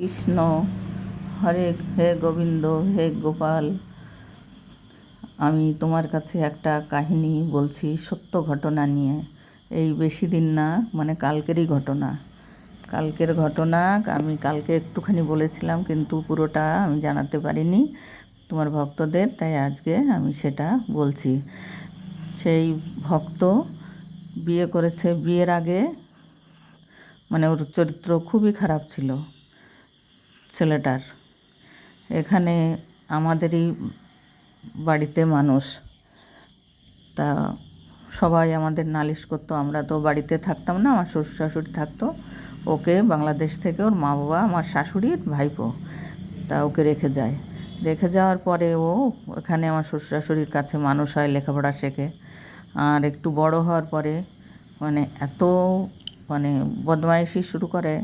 কৃষ্ণ হরে হে গোবিন্দ হে গোপাল। আমি তোমার কাছে একটা কাহিনী বলছি সত্য ঘটনা নিয়ে। এই বেশি দিন না, মানে কালকেরই ঘটনা। কালকের ঘটনা আমি কালকে একটুখানি বলেছিলাম, কিন্তু পুরোটা আমি জানাতে পারিনি তোমার ভক্তদের, তাই আজকে আমি সেটা বলছি। সেই ভক্ত বিয়ে করেছে, বিয়ের আগে মানে ওর চরিত্র খুবই খারাপ ছিল ছেলেটার। এখানে আমাদেরই বাড়িতে মানুষ, তা সবাই আমাদের নালিশ করতো। আমরা তো বাড়িতে থাকতাম না, আমার শ্বশুর শাশুড়ি থাকতো। ওকে বাংলাদেশ থেকে ওর মা বাবা, আমার শাশুড়ির ভাইপো, তা ওকে রেখে যায়। রেখে যাওয়ার পরে ও এখানে আমার শ্বশুর শাশুড়ির কাছে মানুষ হয়, লেখাপড়া শেখে। আর একটু বড় হওয়ার পরে মানে এত মানে বদমাইশি শুরু করে,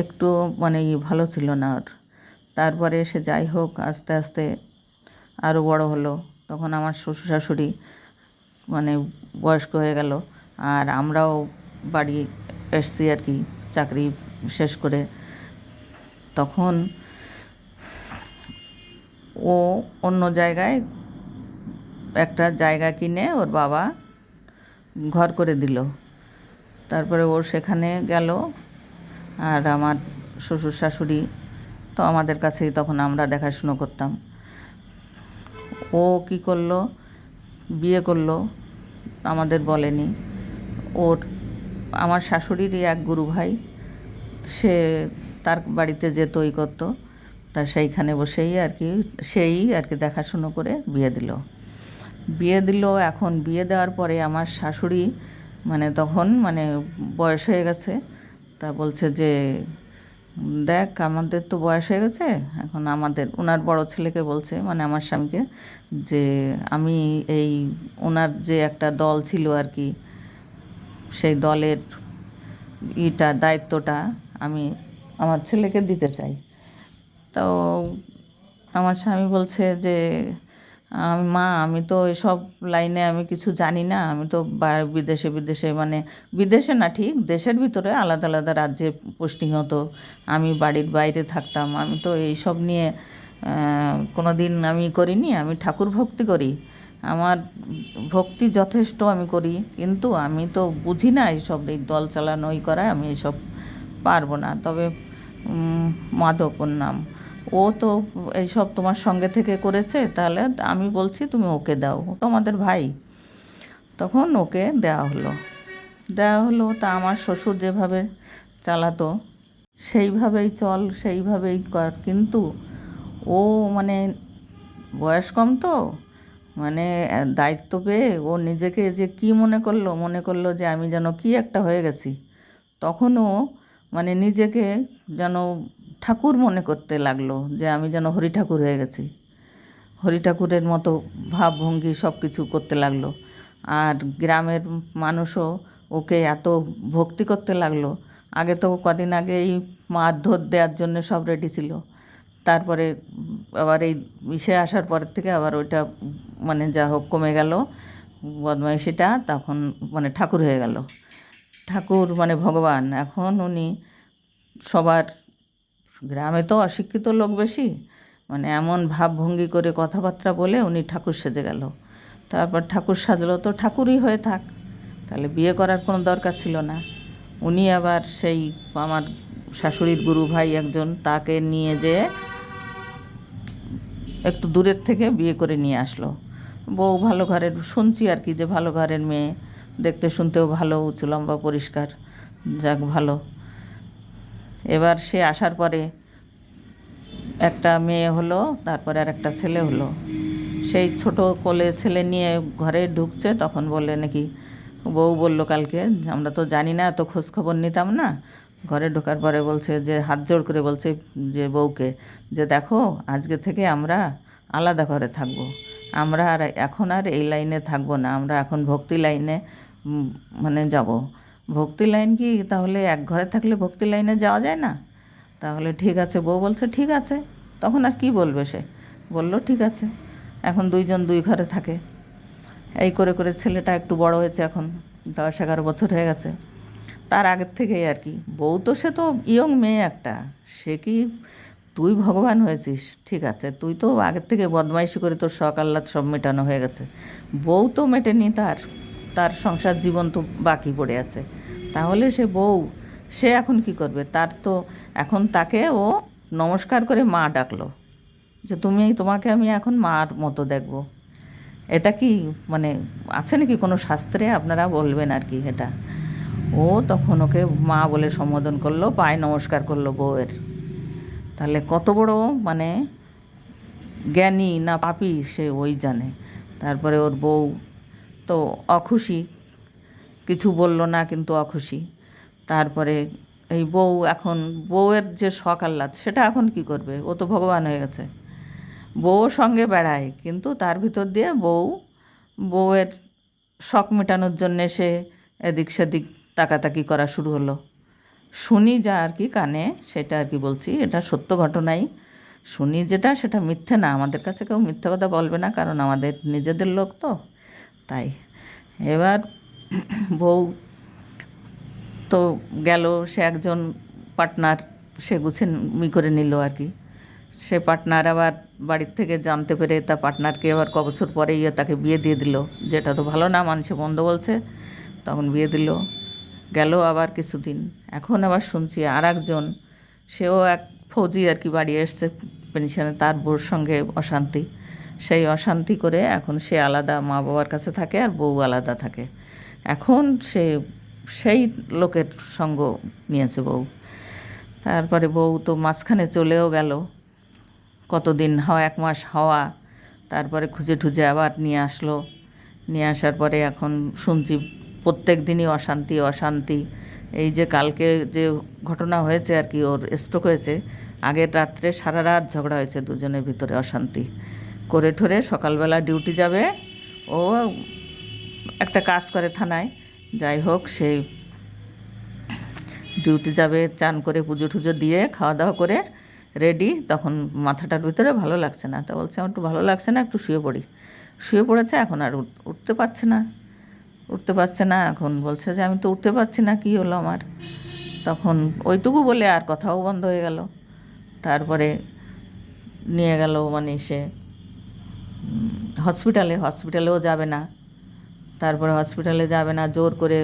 একটু মানে ভালো ছিল না ওর। তারপরে সে যাই হোক আস্তে আস্তে আরও বড় হলো। তখন আমার শ্বশুর শাশুড়ি মানে বয়স্ক হয়ে গেল, আর আমরাও বাড়ি এসছি আর কি, চাকরি শেষ করে। তখন ও অন্য জায়গায় একটা জায়গা কিনে ওর বাবা ঘর করে দিল। তারপরে ও সেখানে গেল, আর আমার শ্বশুর শাশুড়ি তো আমাদের কাছেই, তখন আমরা দেখাশুনো করতাম। ও কী করলো, বিয়ে করলো, আমাদের বলেনি। ওর আমার শাশুড়িরই এক গুরু ভাই, সে তার বাড়িতে যেত, ই করতো, তা সেইখানে বসেই আর কি, সেই আর কি দেখাশুনো করে বিয়ে দিল। এখন বিয়ে দেওয়ার পরে আমার শাশুড়ি মানে তখন মানে বয়স হয়ে গেছে। তা বলছে যে দেখ, আমাদের তো বয়স হয়ে গেছে, এখন আমাদের ওনার বড় ছেলেকে বলছে, মানে আমার স্বামীকে, যে আমি এই ওনার যে একটা দল ছিল আর কি, সেই দলের দায়িত্বটা আমি আমার ছেলেকে দিতে চাই। তো আমার স্বামী বলছে যে মা, আমি তো এসব লাইনে আমি কিছু জানি না, আমি তো বিদেশে বিদেশে মানে বিদেশে না, ঠিক দেশের ভিতরে আলাদা আলাদা রাজ্যে পোস্টিং হতো, আমি বাড়ির বাইরে থাকতাম, আমি তো এইসব নিয়ে কোনো দিন আমি করিনি। আমি ঠাকুর ভক্তি করি, আমার ভক্তি যথেষ্ট আমি করি, কিন্তু আমি তো বুঝি না এইসব, এই দল চালানো ই করা, আমি এইসব পারবো না। তবে মাধব ওর নাম, ও তো এইসব তোমার সঙ্গে থেকে করেছে, তাহলে আমি বলছি তুমি ওকে দাও, ও তো আমাদের ভাই। তখন ওকে দেওয়া হলো। তা আমার শ্বশুর যেভাবে চালাতো সেইভাবেই চল, সেইভাবেই কর। কিন্তু ও মানে বয়স কম তো, মানে দায়িত্ব পেয়ে ও নিজেকে যে কি মনে করলো যে আমি যেন কি একটা হয়ে গেছি। তখনও মানে নিজেকে যেন ঠাকুর মনে করতে লাগলো, যে আমি যেন হরি ঠাকুর হয়ে গেছি, হরি ঠাকুরের মতো ভাবভঙ্গি সব কিছু করতে লাগলো। আর গ্রামের মানুষও ওকে এত ভক্তি করতে লাগলো। আগে তো কদিন আগে এই মারধর দেওয়ার জন্য সব রেডি ছিল, তারপরে আবার এই ইসে আসার পরের থেকে আবার ওইটা মানে যা হোক কমে গেল বদমাইশিটা, তখন মানে ঠাকুর হয়ে গেল। ঠাকুর মানে ভগবান। এখন উনি সবার, গ্রামে তো অশিক্ষিত লোক বেশি, মানে এমন ভাবভঙ্গি করে কথাবার্তা বলে উনি ঠাকুর সেজে গেল। তারপর ঠাকুর সাজলো, তো ঠাকুরই হয়ে থাক, তাহলে বিয়ে করার কোনো দরকার ছিল না। উনি আবার সেই আমার শাশুড়ির গুরু ভাই একজন, তাকে নিয়ে যেয়ে একটু দূরের থেকে বিয়ে করে নিয়ে আসলো। বউ ভালো ঘরের, শুনছি আর কি, যে ভালো ঘরের মেয়ে, দেখতে শুনতেও ভালো, উঁচু লম্বা পরিষ্কার, যাক ভালো। এবার সে আসার পরে একটা মেয়ে হলো, তারপরে আর একটা ছেলে হলো। সেই ছোট কোলে ছেলে নিয়ে ঘরে ঢুকছে, তখন বললে নাকি, বউ বলল কালকে, আমরা তো জানি না, এত খোঁজখবর নিতাম না। ঘরে ঢোকার পরে বলছে, যে হাত জোড় করে বলছে যে বউকে, যে দেখো আজকে থেকে আমরা আলাদা ঘরে থাকবো, আমরা আর এখন আর এই লাইনে থাকবো না, আমরা এখন ভক্তি লাইনে মানে যাব। ভক্তি লাইন কি, তাহলে এক ঘরে থাকলে ভক্তি লাইনে যাওয়া যায় না? তাহলে ঠিক আছে, বউ বলছে ঠিক আছে। তখন আর কি বলবে, সে বলল ঠিক আছে। এখন দুইজন দুই ঘরে থাকে। এই করে করে ছেলেটা একটু বড় হয়েছে, এখন 10-11 বছর হয়ে গেছে। তার আগের থেকেই আর কি। বউ তো সে তো ইয়ং মেয়ে একটা, সে কি, তুই ভগবান হয়েছিস ঠিক আছে, তুই তো আগের থেকে বদমাইশি করে তোর শখ আহ্লাদ সব মেটানো হয়ে গেছে, বউ তো মেটেনি, তার তার সংসার জীবন তো বাকি পড়ে আছে। তাহলে সে বউ, সে এখন কি করবে? তার তো এখন তাকে ও নমস্কার করে মা ডাকলো, যে তুমি, তোমাকে আমি এখন মার মতো দেখব। এটা কি মানে আছে নাকি কোনো শাস্ত্রে? আপনারা বলবেন আর কি এটা। ও তখন ওকে মা বলে সম্বোধন করলো, পায়ে নমস্কার করলো বউয়ের। তাহলে কত বড় মানে জ্ঞানী না পাপী সে ওই জানে। তারপরে ওর বউ তো অখুশি, কিছু বলল না কিন্তু অখুশি। তারপরে এই বউ এখন, বউয়ের যে শখ আহ্লাদ সেটা এখন কি করবে? ও তো ভগবান হয়ে গেছে, বউও সঙ্গে বেড়ায়, কিন্তু তার ভিতর দিয়ে বউয়ের শখ মেটানোর জন্যে সে এদিক সেদিক তাকাতাকি করা শুরু হলো। শুনি যা আর কি কানে, সেটা আর কি বলছি, এটা সত্য ঘটনাই শুনি, যেটা সেটা মিথ্যে না। আমাদের কাছে কেউ মিথ্যে কথা বলবে না, কারণ আমাদের নিজেদের লোক তো। তাই এবার বউ তো গেল, সে একজন পার্টনার সে গুছিয়ে করে নিল আর কি। সে পার্টনার আবার বাড়ির থেকে জানতে পেরে তা পার্টনারকে আবার ক বছর পরেই তাকে বিয়ে দিয়ে দিল, যেটা তো ভালো না, মানুষে বন্ধ বলছে, তখন বিয়ে দিল। গেল আবার কিছুদিন, এখন আবার শুনছি আর একজন, সেও এক ফৌজি আর কি, বাড়ি এসছে পেনশনে, তার বউর সঙ্গে অশান্তি। সেই অশান্তি করে এখন সে আলাদা মা বাবার কাছে থাকে, আর বউ আলাদা থাকে। এখন সে সেই লোকের সঙ্গ নিয়েছে বউ। তারপরে বউ তো মাঝখানে চলেও গেল, কতদিন হওয়া, 1 মাস হওয়া, তারপরে খুঁজে ঠুজে আবার নিয়ে আসলো। নিয়ে আসার পরে এখন শুনছি প্রত্যেক দিনই অশান্তি অশান্তি। এই যে কালকে যে ঘটনা হয়েছে আর কি, ওর স্ট্রোক হয়েছে, আগের রাত্রে সারা রাত ঝগড়া হয়েছে দুজনের ভিতরে, অশান্তি করে ঠরে সকালবেলা ডিউটি যাবে। ও একটা কাজ করে থানায়, যাই হোক সেই ডিউটি যাবে, চান করে পুজো টুজো দিয়ে খাওয়া দাওয়া করে রেডি, তখন মাথাটার ভিতরে ভালো লাগছে না, তা বলছে আমার একটু ভালো লাগছে না, একটু শুয়ে পড়ি। শুয়ে পড়েছে, এখন আর উঠতে পারছে না, উঠতে পারছে না। এখন বলছে যে আমি তো উঠতে পারছি না, কী হলো আমার? তখন ওইটুকু বলে আর কথাও বন্ধ হয়ে গেল। তারপরে নিয়ে গেল মানে সে হসপিটালেও যাবে না। তারপরে হসপিটালে যাবে না জোর করে,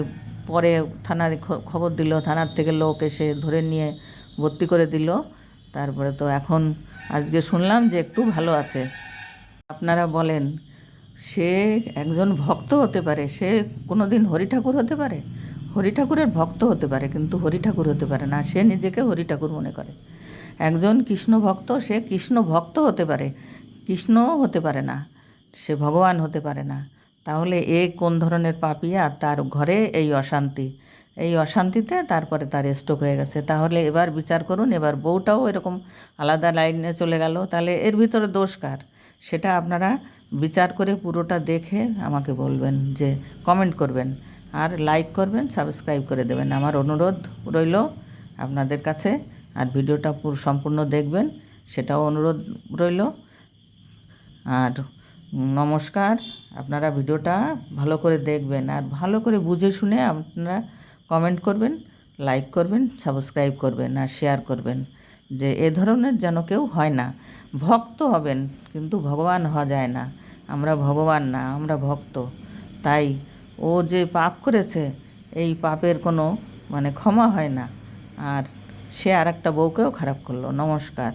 পরে থানায় খবর দিল, থানার থেকে লোক এসে ধরে নিয়ে ভর্তি করে দিল। তারপরে তো এখন আজকে শুনলাম যে একটু ভালো আছে। আপনারা বলেন, সে একজন ভক্ত হতে পারে, সে কোনো দিন হরি ঠাকুর হতে পারে? হরি ঠাকুরের ভক্ত হতে পারে, কিন্তু হরি ঠাকুর হতে পারে না। সে নিজেকে হরি ঠাকুর মনে করে। একজন কৃষ্ণ ভক্ত, সে কৃষ্ণ ভক্ত হতে পারে, কৃষ্ণও হতে পারে না, সে ভগবান হতে পারে না। তাহলে এ কোন ধরনের পাপী? আর তার ঘরে এই অশান্তি, এই অশান্তিতে তারপরে তার স্ট্রোক হয়ে গেছে। তাহলে এবার বিচার করুন, এবার বউটাও এরকম আলাদা লাইনে চলে গেল, তাহলে এর ভিতরে দোষ কার? সেটা আপনারা বিচার করে পুরোটা দেখে আমাকে বলবেন, যে কমেন্ট করবেন, আর লাইক করবেন, সাবস্ক্রাইব করে দেবেন, আমার অনুরোধ রইল আপনাদের কাছে। আর ভিডিওটা সম্পূর্ণ দেখবেন, সেটাও অনুরোধ রইল। আর নমস্কার, আপনারা ভিডিওটা ভালো করে দেখবেন, আর ভালো করে বুঝে শুনে আপনারা কমেন্ট করবেন, লাইক করবেন, সাবস্ক্রাইব করবেন, আর শেয়ার করবেন, যে এ ধরনের যেন কেউ হয় না। ভক্ত হবেন, কিন্তু ভগবান হওয়া যায় না। আমরা ভগবান না, আমরা ভক্ত। তাই ও যে পাপ করেছে, এই পাপের কোনো মানে ক্ষমা হয় না। আর সে আর একটা বউকেও খারাপ করলো। নমস্কার।